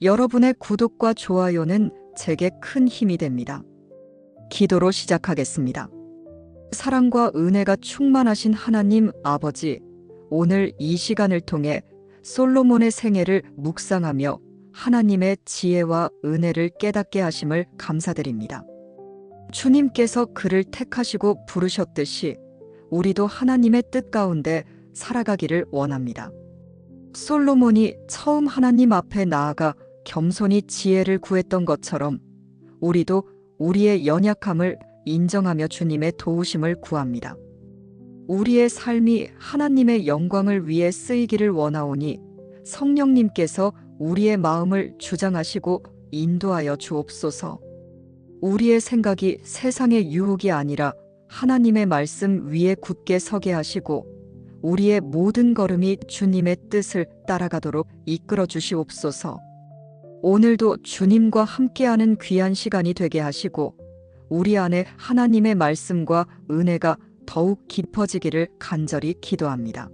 여러분의 구독과 좋아요는 제게 큰 힘이 됩니다. 기도로 시작하겠습니다. 사랑과 은혜가 충만하신 하나님 아버지, 오늘 이 시간을 통해 솔로몬의 생애를 묵상하며 하나님의 지혜와 은혜를 깨닫게 하심을 감사드립니다. 주님께서 그를 택하시고 부르셨듯이 우리도 하나님의 뜻 가운데 살아가기를 원합니다. 솔로몬이 처음 하나님 앞에 나아가 겸손히 지혜를 구했던 것처럼 우리도 우리의 연약함을 인정하며 주님의 도우심을 구합니다. 우리의 삶이 하나님의 영광을 위해 쓰이기를 원하오니 성령님께서 우리의 마음을 주장하시고 인도하여 주옵소서. 우리의 생각이 세상의 유혹이 아니라 하나님의 말씀 위에 굳게 서게 하시고 우리의 모든 걸음이 주님의 뜻을 따라가도록 이끌어 주시옵소서. 오늘도 주님과 함께하는 귀한 시간이 되게 하시고 우리 안에 하나님의 말씀과 은혜가 더욱 깊어지기를 간절히 기도합니다.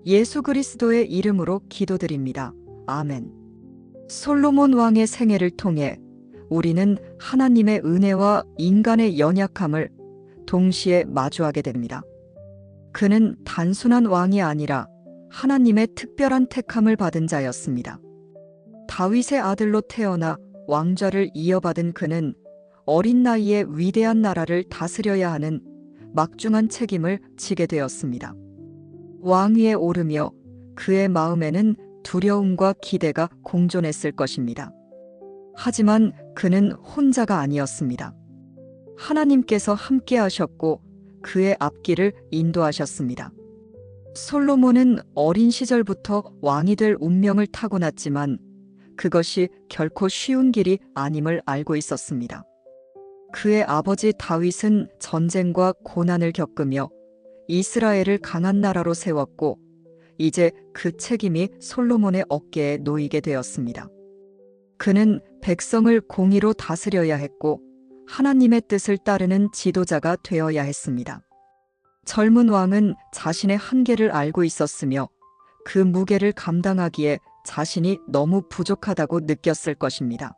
예수 그리스도의 이름으로 기도드립니다. 아멘. 솔로몬 왕의 생애를 통해 우리는 하나님의 은혜와 인간의 연약함을 동시에 마주하게 됩니다. 그는 단순한 왕이 아니라 하나님의 특별한 택함을 받은 자였습니다. 다윗의 아들로 태어나 왕좌를 이어받은 그는 어린 나이에 위대한 나라를 다스려야 하는 막중한 책임을 지게 되었습니다. 왕위에 오르며 그의 마음에는 두려움과 기대가 공존했을 것입니다. 하지만 그는 혼자가 아니었습니다. 하나님께서 함께 하셨고 그의 앞길을 인도하셨습니다. 솔로몬은 어린 시절부터 왕이 될 운명을 타고났지만 그것이 결코 쉬운 길이 아님을 알고 있었습니다. 그의 아버지 다윗은 전쟁과 고난을 겪으며 이스라엘을 강한 나라로 세웠고 이제 그 책임이 솔로몬의 어깨에 놓이게 되었습니다. 그는 백성을 공의로 다스려야 했고 하나님의 뜻을 따르는 지도자가 되어야 했습니다. 젊은 왕은 자신의 한계를 알고 있었으며 그 무게를 감당하기에 자신이 너무 부족하다고 느꼈을 것입니다.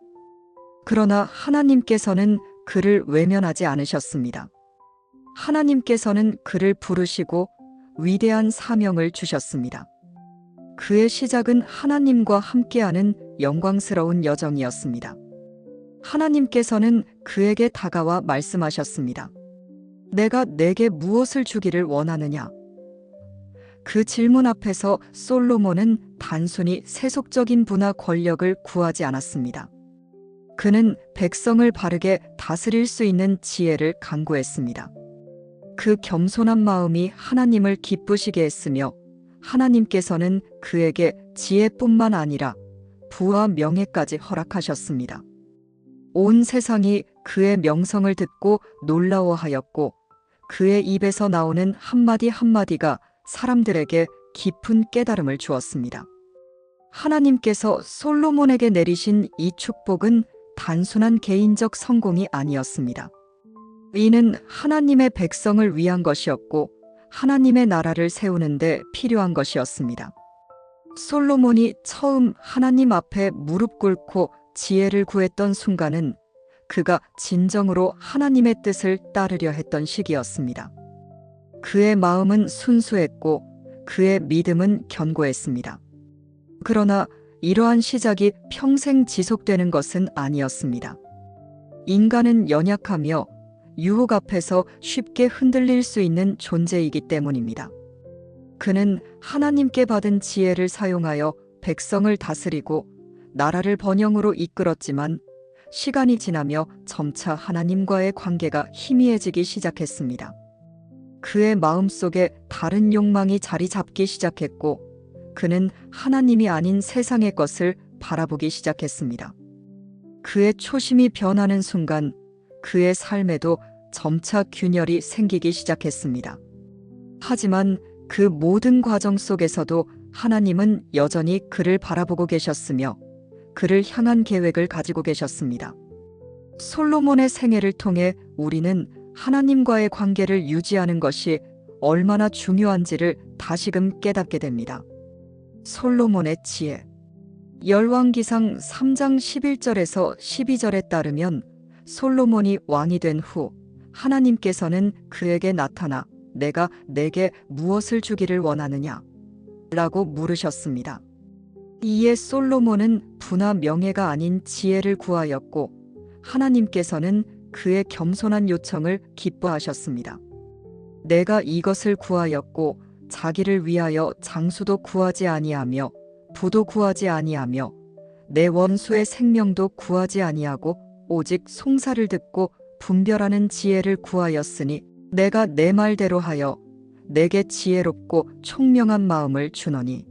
그러나 하나님께서는 그를 외면하지 않으셨습니다. 하나님께서는 그를 부르시고 위대한 사명을 주셨습니다. 그의 시작은 하나님과 함께하는 영광스러운 여정이었습니다. 하나님께서는 그에게 다가와 말씀하셨습니다. 내가 내게 무엇을 주기를 원하느냐? 그 질문 앞에서 솔로몬은 단순히 세속적인 부나 권력을 구하지 않았습니다. 그는 백성을 바르게 다스릴 수 있는 지혜를 간구했습니다. 그 겸손한 마음이 하나님을 기쁘시게 했으며 하나님께서는 그에게 지혜뿐만 아니라 부와 명예까지 허락하셨습니다. 온 세상이 그의 명성을 듣고 놀라워하였고 그의 입에서 나오는 한마디 한마디가 사람들에게 깊은 깨달음을 주었습니다. 하나님께서 솔로몬에게 내리신 이 축복은 단순한 개인적 성공이 아니었습니다. 이는 하나님의 백성을 위한 것이었고 하나님의 나라를 세우는 데 필요한 것이었습니다. 솔로몬이 처음 하나님 앞에 무릎 꿇고 지혜를 구했던 순간은 그가 진정으로 하나님의 뜻을 따르려 했던 시기였습니다. 그의 마음은 순수했고 그의 믿음은 견고했습니다. 그러나 이러한 시작이 평생 지속되는 것은 아니었습니다. 인간은 연약하며 유혹 앞에서 쉽게 흔들릴 수 있는 존재이기 때문입니다. 그는 하나님께 받은 지혜를 사용하여 백성을 다스리고 나라를 번영으로 이끌었지만 시간이 지나며 점차 하나님과의 관계가 희미해지기 시작했습니다. 그의 마음속에 다른 욕망이 자리 잡기 시작했고 그는 하나님이 아닌 세상의 것을 바라보기 시작했습니다. 그의 초심이 변하는 순간 그의 삶에도 점차 균열이 생기기 시작했습니다. 하지만 그 모든 과정 속에서도 하나님은 여전히 그를 바라보고 계셨으며 그를 향한 계획을 가지고 계셨습니다. 솔로몬의 생애를 통해 우리는 하나님과의 관계를 유지하는 것이 얼마나 중요한지를 다시금 깨닫게 됩니다. 솔로몬의 지혜. 열왕기상 3장 11절에서 12절에 따르면 솔로몬이 왕이 된 후 하나님께서는 그에게 나타나 내가 내게 무엇을 주기를 원하느냐? 라고 물으셨습니다. 이에 솔로몬은 부나 명예가 아닌 지혜를 구하였고 하나님께서는 그의 겸손한 요청을 기뻐하셨습니다. 내가 이것을 구하였고 자기를 위하여 장수도 구하지 아니하며 부도 구하지 아니하며 내 원수의 생명도 구하지 아니하고 오직 송사를 듣고 분별하는 지혜를 구하였으니 내가 내 말대로 하여 내게 지혜롭고 총명한 마음을 주노니.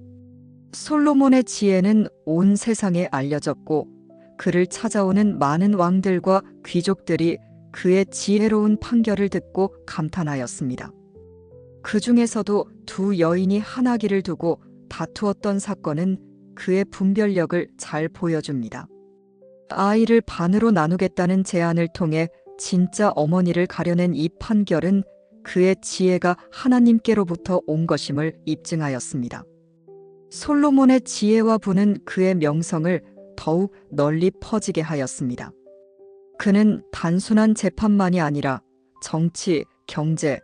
솔로몬의 지혜는 온 세상에 알려졌고 그를 찾아오는 많은 왕들과 귀족들이 그의 지혜로운 판결을 듣고 감탄하였습니다. 그 중에서도 두 여인이 한 아기를 두고 다투었던 사건은 그의 분별력을 잘 보여줍니다. 아이를 반으로 나누겠다는 제안을 통해 진짜 어머니를 가려낸 이 판결은 그의 지혜가 하나님께로부터 온 것임을 입증하였습니다. 솔로몬의 지혜와 부는 그의 명성을 더욱 널리 퍼지게 하였습니다. 그는 단순한 재판만이 아니라 정치, 경제,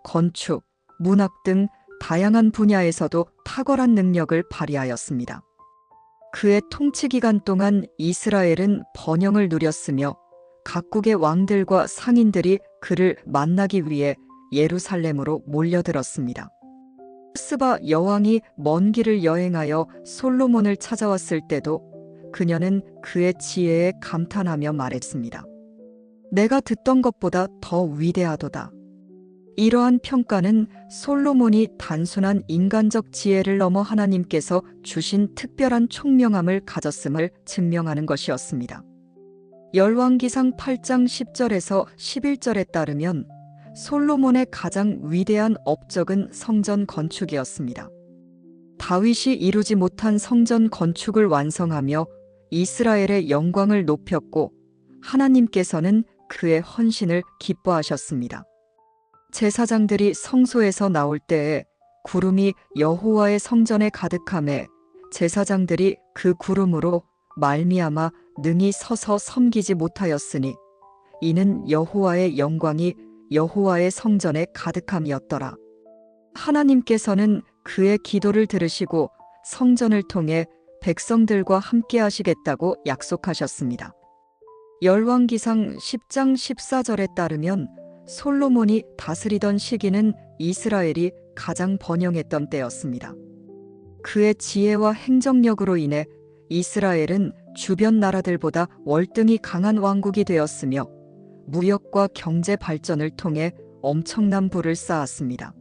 건축, 문학 등 다양한 분야에서도 탁월한 능력을 발휘하였습니다. 그의 통치 기간 동안 이스라엘은 번영을 누렸으며 각국의 왕들과 상인들이 그를 만나기 위해 예루살렘으로 몰려들었습니다. 스바 여왕이 먼 길을 여행하여 솔로몬을 찾아왔을 때도 그녀는 그의 지혜에 감탄하며 말했습니다. 내가 듣던 것보다 더 위대하도다. 이러한 평가는 솔로몬이 단순한 인간적 지혜를 넘어 하나님께서 주신 특별한 총명함을 가졌음을 증명하는 것이었습니다. 열왕기상 8장 10절에서 11절에 따르면 솔로몬의 가장 위대한 업적은 성전 건축이었습니다. 다윗이 이루지 못한 성전 건축을 완성하며 이스라엘의 영광을 높였고 하나님께서는 그의 헌신을 기뻐하셨습니다. 제사장들이 성소에서 나올 때에 구름이 여호와의 성전에 가득하매 제사장들이 그 구름으로 말미암아 능히 서서 섬기지 못하였으니 이는 여호와의 영광이 여호와의 성전에 가득함이었더라. 하나님께서는 그의 기도를 들으시고 성전을 통해 백성들과 함께 하시겠다고 약속하셨습니다. 열왕기상 10장 14절에 따르면 솔로몬이 다스리던 시기는 이스라엘이 가장 번영했던 때였습니다. 그의 지혜와 행정력으로 인해 이스라엘은 주변 나라들보다 월등히 강한 왕국이 되었으며 무역과 경제 발전을 통해 엄청난 부를 쌓았습니다.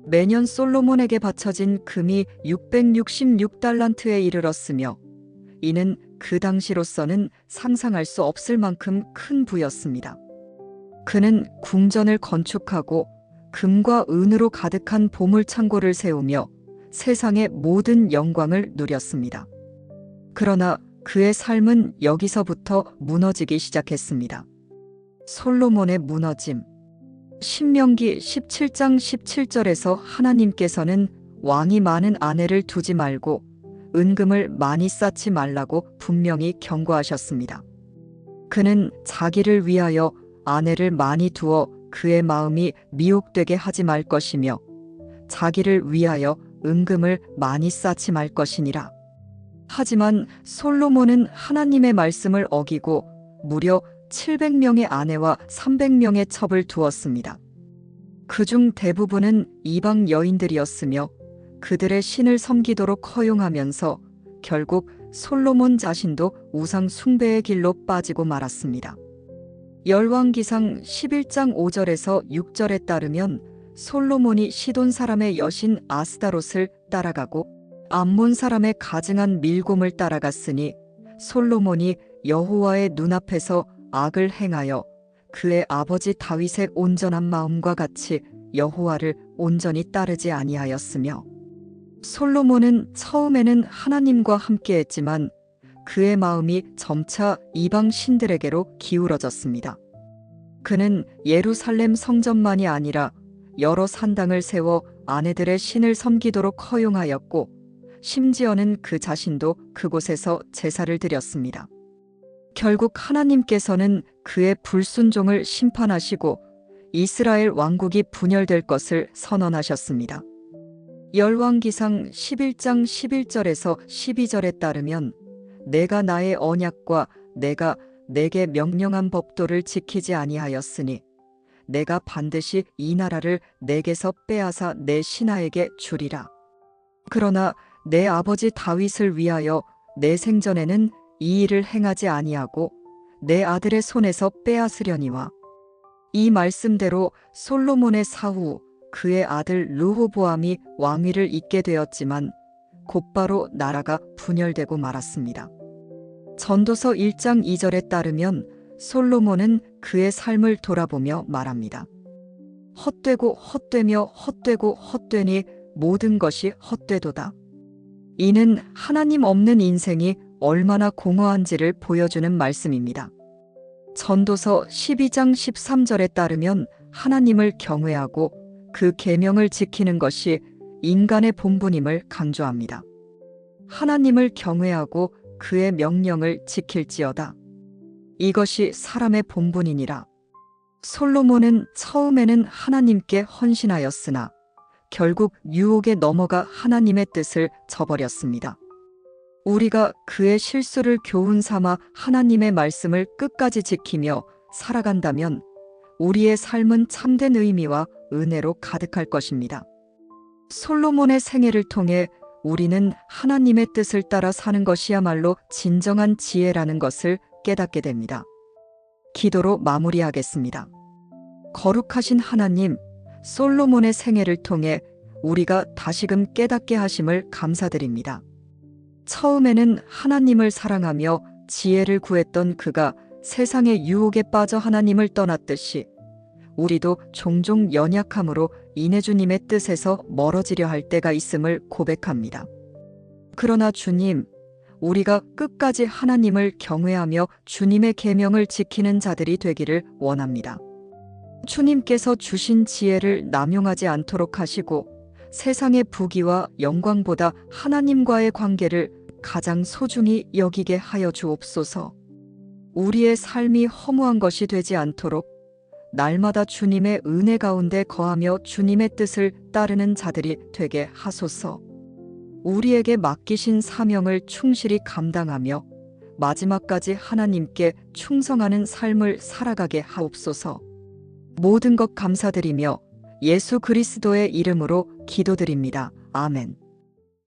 매년 솔로몬에게 바쳐진 금이 666달란트에 이르렀으며 이는 그 당시로서는 상상할 수 없을 만큼 큰 부였습니다. 그는 궁전을 건축하고 금과 은으로 가득한 보물창고를 세우며 세상의 모든 영광을 누렸습니다. 그러나 그의 삶은 여기서부터 무너지기 시작했습니다. 솔로몬의 무너짐. 신명기 17장 17절에서 하나님께서는 왕이 많은 아내를 두지 말고 은금을 많이 쌓지 말라고 분명히 경고하셨습니다. 그는 자기를 위하여 아내를 많이 두어 그의 마음이 미혹되게 하지 말 것이며 자기를 위하여 은금을 많이 쌓지 말 것이니라. 하지만 솔로몬은 하나님의 말씀을 어기고 무려 700명의 아내와 300명의 첩을 두었습니다. 그중 대부분은 이방 여인들이었으며 그들의 신을 섬기도록 허용하면서 결국 솔로몬 자신도 우상 숭배의 길로 빠지고 말았습니다. 열왕기상 11장 5절에서 6절에 따르면 솔로몬이 시돈 사람의 여신 아스다롯을 따라가고 암몬 사람의 가증한 밀곰을 따라갔으니 솔로몬이 여호와의 눈앞에서 악을 행하여 그의 아버지 다윗의 온전한 마음과 같이 여호와를 온전히 따르지 아니하였으며 솔로몬은 처음에는 하나님과 함께했지만 그의 마음이 점차 이방 신들에게로 기울어졌습니다. 그는 예루살렘 성전만이 아니라 여러 산당을 세워 아내들의 신을 섬기도록 허용하였고 심지어는 그 자신도 그곳에서 제사를 드렸습니다. 결국 하나님께서는 그의 불순종을 심판하시고 이스라엘 왕국이 분열될 것을 선언하셨습니다. 열왕기상 11장 11절에서 12절에 따르면 내가 나의 언약과 내가 내게 명령한 법도를 지키지 아니하였으니 내가 반드시 이 나라를 내게서 빼앗아 내 신하에게 주리라. 그러나 내 아버지 다윗을 위하여 내 생전에는 이 일을 행하지 아니하고 내 아들의 손에서 빼앗으려니와. 이 말씀대로 솔로몬의 사후 그의 아들 르호보암이 왕위를 잇게 되었지만 곧바로 나라가 분열되고 말았습니다. 전도서 1장 2절에 따르면 솔로몬은 그의 삶을 돌아보며 말합니다. 헛되고 헛되며 헛되고 헛되니 모든 것이 헛되도다. 이는 하나님 없는 인생이 얼마나 공허한지를 보여주는 말씀입니다. 전도서 12장 13절에 따르면 하나님을 경외하고 그 계명을 지키는 것이 인간의 본분임을 강조합니다. 하나님을 경외하고 그의 명령을 지킬지어다. 이것이 사람의 본분이니라. 솔로몬은 처음에는 하나님께 헌신하였으나 결국 유혹에 넘어가 하나님의 뜻을 저버렸습니다. 우리가 그의 실수를 교훈 삼아 하나님의 말씀을 끝까지 지키며 살아간다면 우리의 삶은 참된 의미와 은혜로 가득할 것입니다. 솔로몬의 생애를 통해 우리는 하나님의 뜻을 따라 사는 것이야말로 진정한 지혜라는 것을 깨닫게 됩니다. 기도로 마무리하겠습니다. 거룩하신 하나님, 솔로몬의 생애를 통해 우리가 다시금 깨닫게 하심을 감사드립니다. 처음에는 하나님을 사랑하며 지혜를 구했던 그가 세상의 유혹에 빠져 하나님을 떠났듯이 우리도 종종 연약함으로 인해 주님의 뜻에서 멀어지려 할 때가 있음을 고백합니다. 그러나 주님, 우리가 끝까지 하나님을 경외하며 주님의 계명을 지키는 자들이 되기를 원합니다. 주님께서 주신 지혜를 남용하지 않도록 하시고 세상의 부귀와 영광보다 하나님과의 관계를 가장 소중히 여기게 하여 주옵소서. 우리의 삶이 허무한 것이 되지 않도록 날마다 주님의 은혜 가운데 거하며 주님의 뜻을 따르는 자들이 되게 하소서. 우리에게 맡기신 사명을 충실히 감당하며 마지막까지 하나님께 충성하는 삶을 살아가게 하옵소서. 모든 것 감사드리며 예수 그리스도의 이름으로 기도드립니다. 아멘.